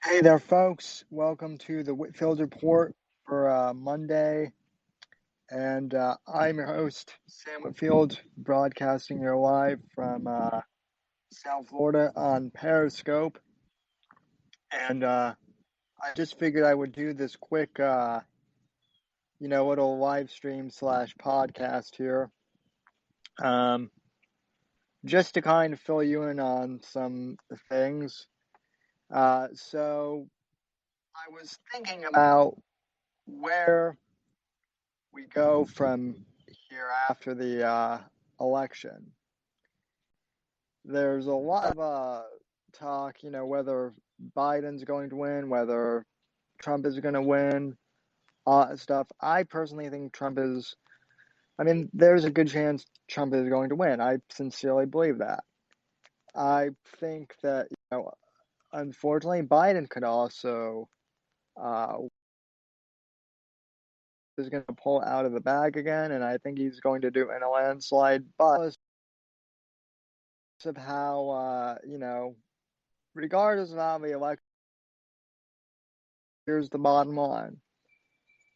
Hey there, folks. Welcome to the Whitfield Report for Monday. And I'm your host, Sam Whitfield, broadcasting here live from South Florida on Periscope. And I just figured I would do this quick, little live stream slash podcast here, um, just to kind of fill you in on some things. So I was thinking about where we go from here after the election. There's a lot of talk, whether Biden's going to win, whether Trump is going to win, all that stuff. I personally think there's a good chance Trump is going to win. I sincerely believe that. I think that, unfortunately, Biden could also uh, is going to pull out of the bag again, and I think he's going to do it in a landslide. But of how regardless of how the election, here's the bottom line: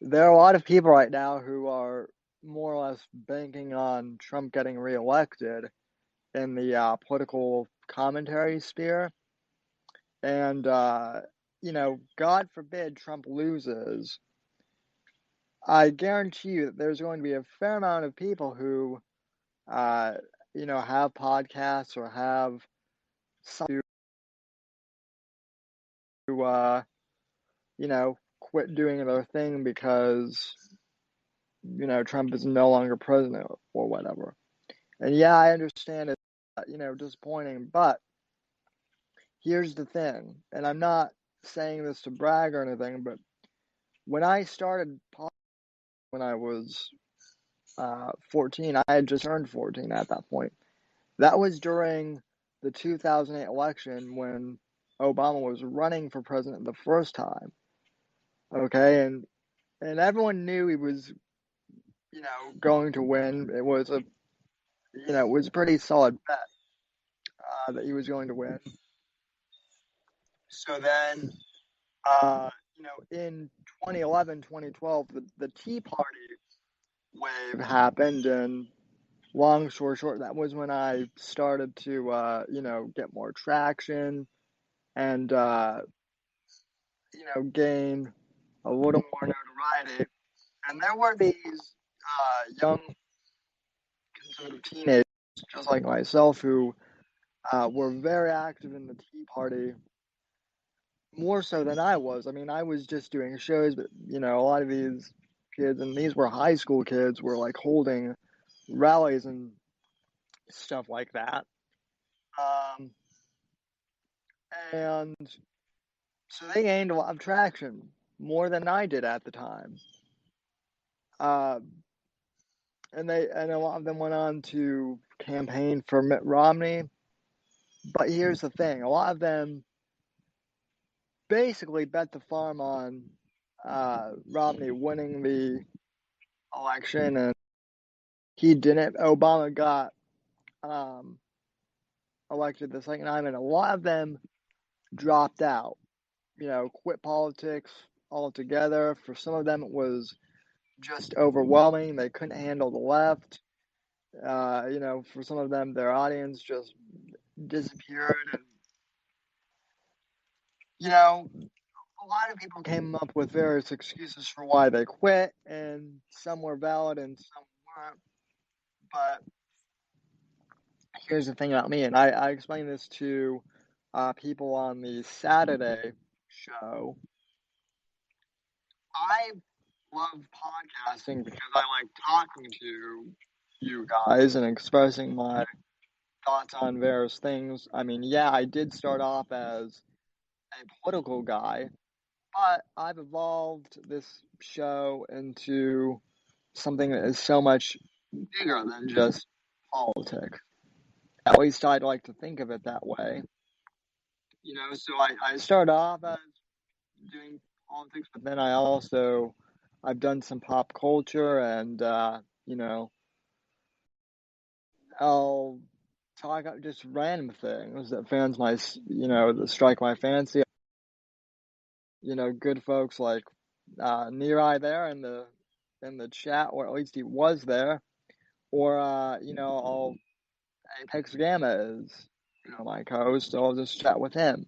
there are a lot of people right now who are more or less banking on Trump getting reelected in the political commentary sphere, and God forbid Trump loses. I guarantee you that there's going to be a fair amount of people who uh, have podcasts or have something to quit doing their thing because, Trump is no longer president or whatever. And yeah, I understand it's, disappointing, but here's the thing, and I'm not saying this to brag or anything, but when I started when I was 14, I had just turned 14 at that point. That was during the 2008 election when Obama was running for president the first time. Okay, and everyone knew he was, going to win. It was a pretty solid bet that he was going to win. So then, in 2011, 2012, the Tea Party wave happened, and long story short, that was when I started to, get more traction and, gain a little more notoriety. And there were these young conservative teenagers, just like myself, who were very active in the Tea Party, more so than I was. I mean, I was just doing shows, but a lot of these kids, and these were high school kids, were like holding rallies and stuff like that. Um, and so they gained a lot of traction, more than I did at the time. Uh, and a lot of them went on to campaign for Mitt Romney. But here's the thing: a lot of them basically bet the farm on Romney winning the election, and he didn't. Obama got um, elected the second time, and a lot of them dropped out. Quit politics altogether. For some of them, it was just overwhelming. They couldn't handle the left. For some of them, their audience just disappeared, and a lot of people came up with various excuses for why they quit, and some were valid and some weren't. But here's the thing about me, and I explained this to people on the Saturday show. I love podcasting because I like talking to you guys and expressing my thoughts on various things. I mean, yeah, I did start off as a political guy, but I've evolved this show into something that is so much bigger than just politics. At least I'd like to think of it that way. So I started off as doing politics, but then I've done some pop culture, and I'll talk about just random things that that strike my fancy. good folks like Neri there in the chat, or at least he was there, or I'll Apex Gamma is my co-host, so I'll just chat with him,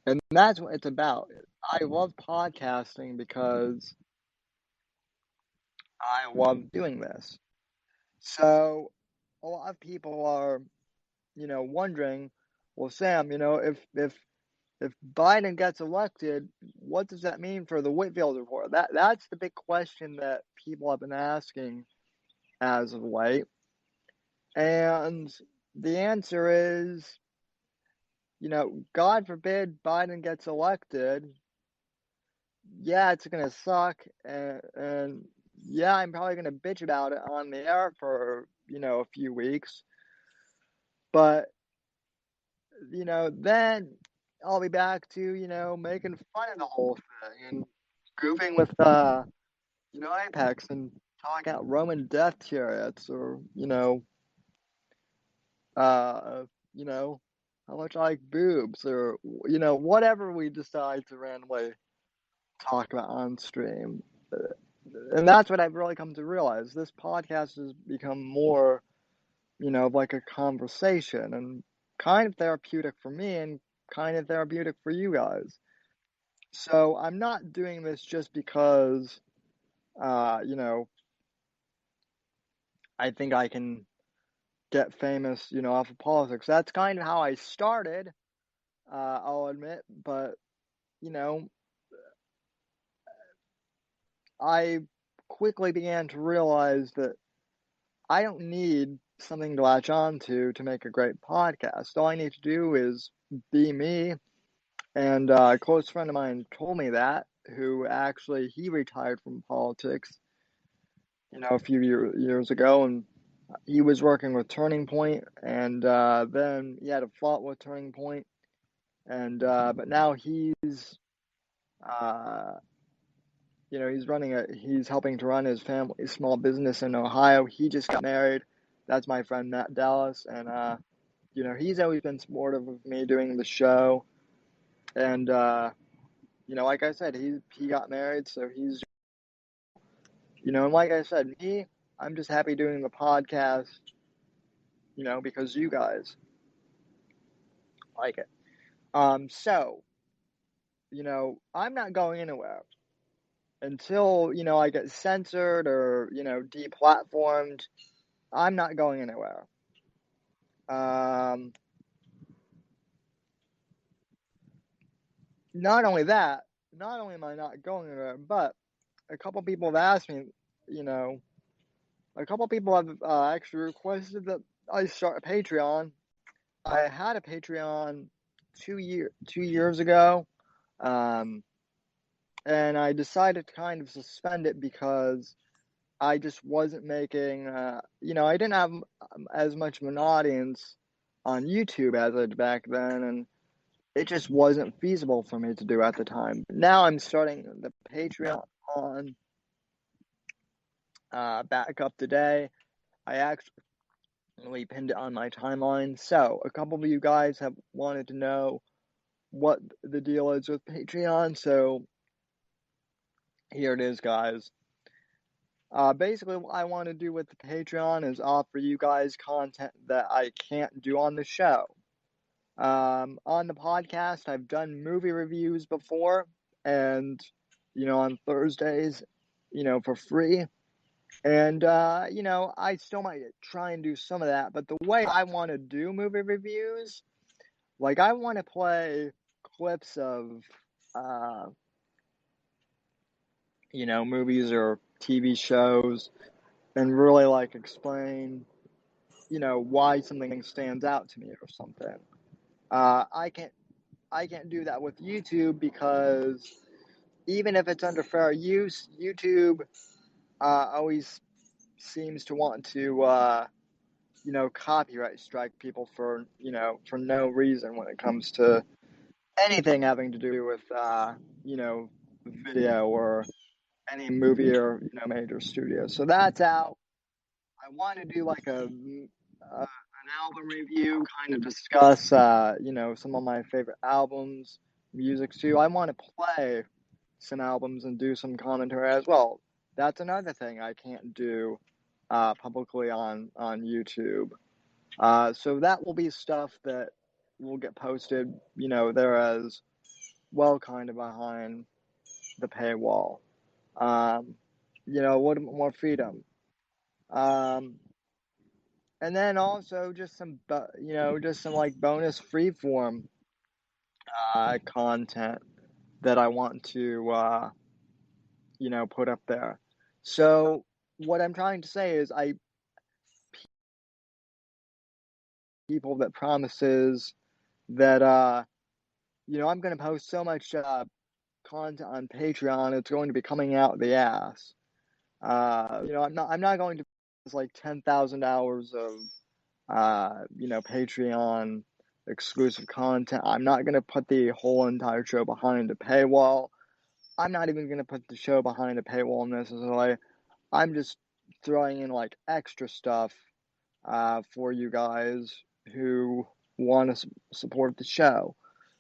and that's what it's about. I love podcasting because I love doing this. So a lot of people are wondering, well, Sam, if Biden gets elected, what does that mean for the Whitfield report? That's the big question that people have been asking as of late. And the answer is, God forbid Biden gets elected. Yeah, it's gonna suck, and yeah, I'm probably gonna bitch about it on the air for a few weeks, but then I'll be back to making fun of the whole thing and goofing with Apex and talking out Roman death chariots, or uh, you know, how much I like boobs, or whatever we decide to randomly talk about on stream. And that's what I've really come to realize. This podcast has become more, like a conversation, and kind of therapeutic for me and kind of therapeutic for you guys. So I'm not doing this just because, I think I can get famous, off of politics. That's kind of how I started, I'll admit, but, you know, I quickly began to realize that I don't need something to latch on to make a great podcast. All I need to do is be me. And a close friend of mine told me that, who actually, he retired from politics, a few years ago, and he was working with Turning Point, and then he had a fault with Turning Point, and but now uh, he's helping to run his family small business in Ohio. He just got married. That's my friend Matt Dallas, and he's always been supportive of me doing the show, and like I said, he got married, so he's and like I said, I'm just happy doing the podcast, because you guys like it. So, I'm not going anywhere until, I get censored or, deplatformed. I'm not going anywhere. Not only that, not only am I not going anywhere, but a couple people have asked me, a couple people have actually requested that I start a Patreon. I had a Patreon 2 years ago. And I decided to kind of suspend it because I just wasn't making, I didn't have as much of an audience on YouTube as I did back then, and it just wasn't feasible for me to do at the time. Now I'm starting the Patreon back up today. I actually pinned it on my timeline. So a couple of you guys have wanted to know what the deal is with Patreon, so here it is, guys. Basically, what I want to do with the Patreon is offer you guys content that I can't do on the show. On the podcast, I've done movie reviews before, and, on Thursdays, for free. And, I still might try and do some of that, but the way I want to do movie reviews, like, I want to play clips of, movies or TV shows, and really, like, explain, why something stands out to me or something. I can't do that with YouTube because even if it's under fair use, YouTube always seems to want to, copyright strike people for no reason when it comes to anything having to do with, video or any movie or, major studio. So that's out. I want to do like an album review, kind of discuss, some of my favorite albums, music too. I want to play some albums and do some commentary as well. That's another thing I can't do publicly on YouTube. So that will be stuff that will get posted, there as well, kind of behind the paywall. Um, a little bit more freedom. Um, and then also just just some like bonus freeform content that I want to put up there. So what I'm trying to say is people that promises that I'm going to post so much content on Patreon, it's going to be coming out the ass. I'm not going to post like 10,000 hours of Patreon exclusive content. I'm not going to put the whole entire show behind a paywall. I'm not even going to put the show behind a paywall necessarily. I'm just throwing in like extra stuff for you guys who want to support the show.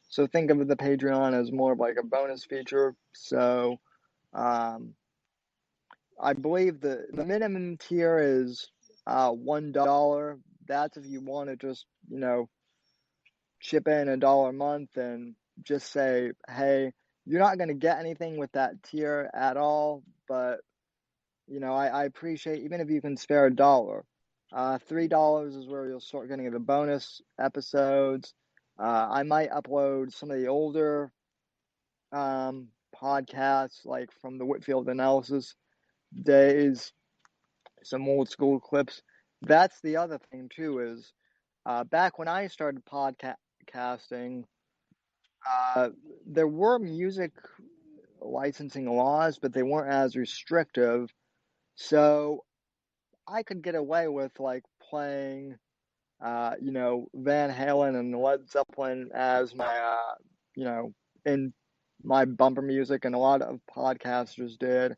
So think of the Patreon as more of like a bonus feature. So I believe the minimum tier is $1. That's if you want to just chip in $1 a month and just say, hey, you're not going to get anything with that tier at all, but I appreciate even if you can spare $1. $3 is where you'll start getting the bonus episodes. I might upload some of the older podcasts, like from the Whitfield analysis days, some old school clips. That's the other thing too, is back when I started podcasting, there were music licensing laws, but they weren't as restrictive. So I could get away with like playing, Van Halen and Led Zeppelin as my, in my bumper music, and a lot of podcasters did.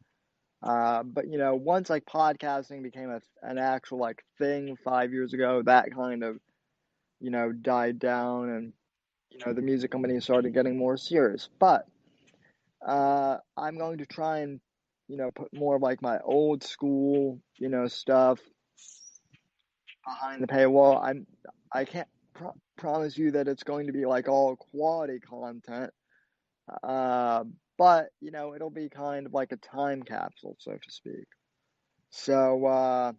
But once like podcasting became an actual like thing 5 years ago, that kind of died down, and the music companies started getting more serious. But I'm going to try and put more of like my old school stuff behind the paywall. I can't promise you that it's going to be like all quality content, uh, but it'll be kind of like a time capsule, so to speak. So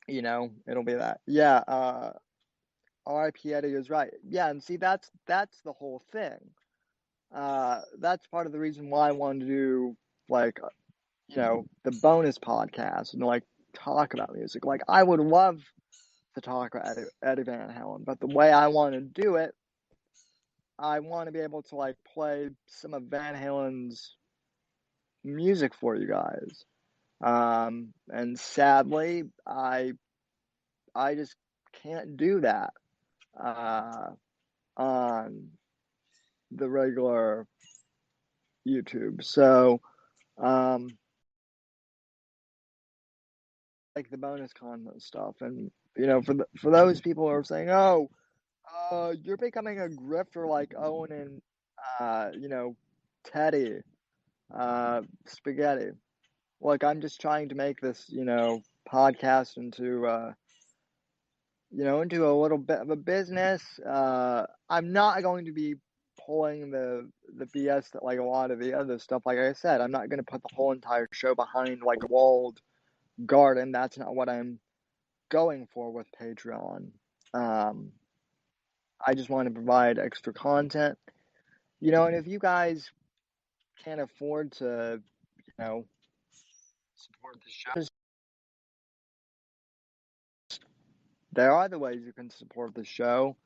it'll be that. Yeah. R.I.P. Eddie is right. Yeah, and see that's the whole thing. That's part of the reason why I wanted to do like the bonus podcast and like talk about music. Like I would love to talk about Eddie Van Halen, but the way I want to do it, I want to be able to like play some of Van Halen's music for you guys. And sadly, I just can't do that on the regular YouTube. So, like the bonus content stuff, and for those people who are saying, "Oh, you're becoming a grifter like Owen and Teddy, Spaghetti." Look, I'm just trying to make this podcast into a little bit of a business. I'm not going to be pulling the BS that like a lot of the other stuff. Like I said, I'm not going to put the whole entire show behind like a walled garden. That's not what I'm going for with Patreon. I just want to provide extra content, and if you guys can't afford to, support the show, there are other ways you can support the show.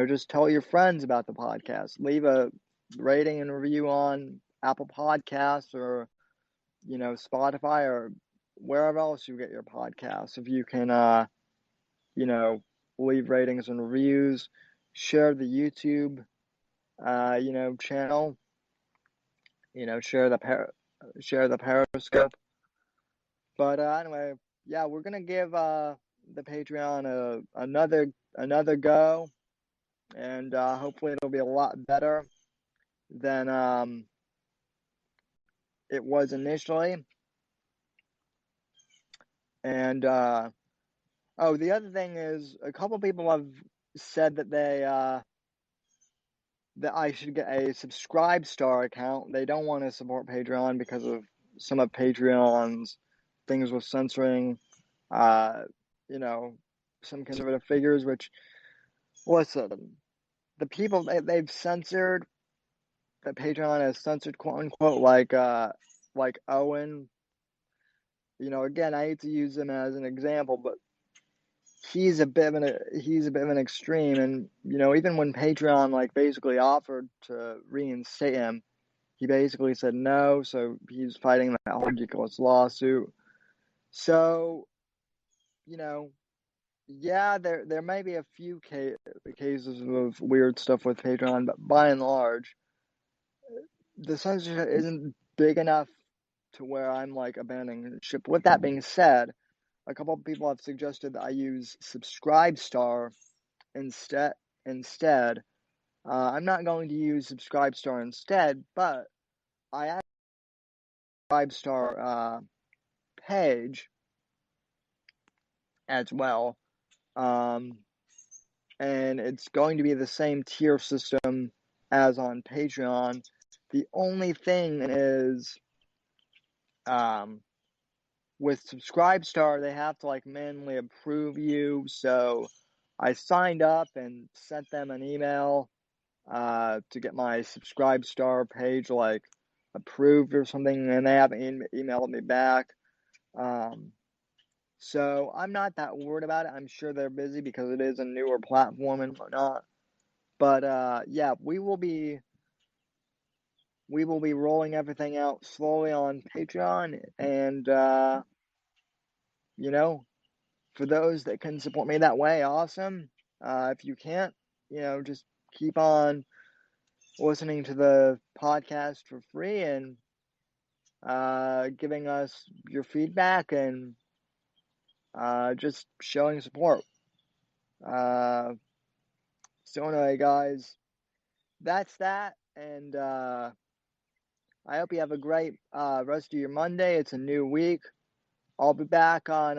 Just tell your friends about the podcast. Leave a rating and review on Apple Podcasts or, Spotify or wherever else you get your podcasts. If you can, leave ratings and reviews, share the YouTube, channel, share the Periscope. But anyway, yeah, we're gonna give the Patreon another go. and hopefully it'll be a lot better than it was initially. And the other thing is, a couple people have said that that I should get a Subscribe Star account. They don't want to support Patreon because of some of Patreon's things with censoring, uh, you know, some conservative figures. Which, listen, the people they've censored, that Patreon has censored, quote unquote, like Owen. Again, I hate to use him as an example, but he's a bit of an extreme. And even when Patreon like basically offered to reinstate him, he basically said no. So he's fighting that whole ridiculous lawsuit. So yeah, there may be a few cases of weird stuff with Patreon, but by and large, the censorship isn't big enough to where I'm like abandoning ship. With that being said, a couple of people have suggested that I use Subscribe Star instead. I'm not going to use Subscribe Star instead, but I have a Subscribe Star page as well. And it's going to be the same tier system as on Patreon. The only thing is, with Subscribe Star, they have to like manually approve you. So I signed up and sent them an email to get my Subscribe Star page like approved or something, and they haven't emailed me back. So I'm not that worried about it. I'm sure they're busy because it is a newer platform and whatnot. But yeah, we will be rolling everything out slowly on Patreon, and for those that can support me that way, awesome. If you can't, just keep on listening to the podcast for free and giving us your feedback and just showing support. So anyway, guys, that's that, and I hope you have a great rest of your Monday. It's a new week. I'll be back on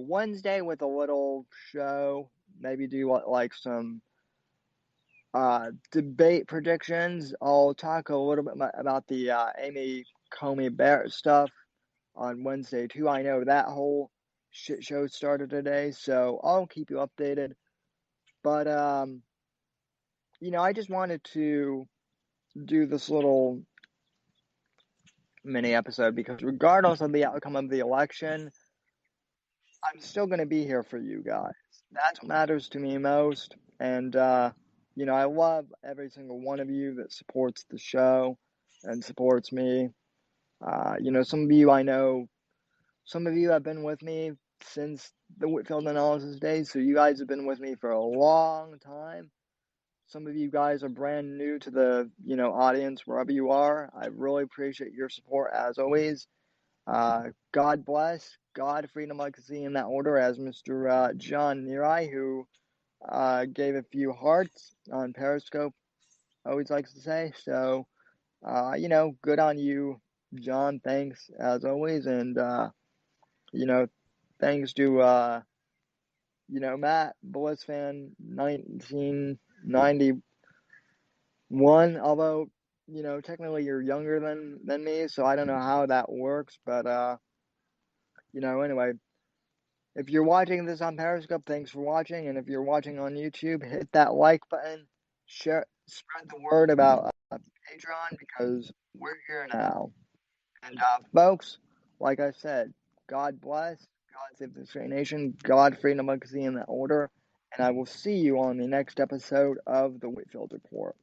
Wednesday with a little show. Maybe do like some debate predictions. I'll talk a little bit about the Amy Comey Barrett stuff on Wednesday too. I know that whole shit show started today, so I'll keep you updated. But I just wanted to do this little mini episode because regardless of the outcome of the election, I'm still going to be here for you guys. That's what matters to me most. And, I love every single one of you that supports the show and supports me. Some of you I know, some of you have been with me since the Whitfield analysis days, so you guys have been with me for a long time. Some of you guys are brand new to the, audience, wherever you are. I really appreciate your support as always. God bless, God, freedom, legacy in that order, as Mr. John Nerai, who gave a few hearts on Periscope, always likes to say. So, good on you, John. Thanks, as always. And, thanks to, Matt, Bliss fan 1991, although, technically you're younger than me, so I don't know how that works, but, anyway, if you're watching this on Periscope, thanks for watching, and if you're watching on YouTube, hit that like button, spread the word about Patreon, because we're here now. And, folks, like I said, God bless, God save this great nation, God, freedom, legacy in that order, and I will see you on the next episode of the Whitfield Report.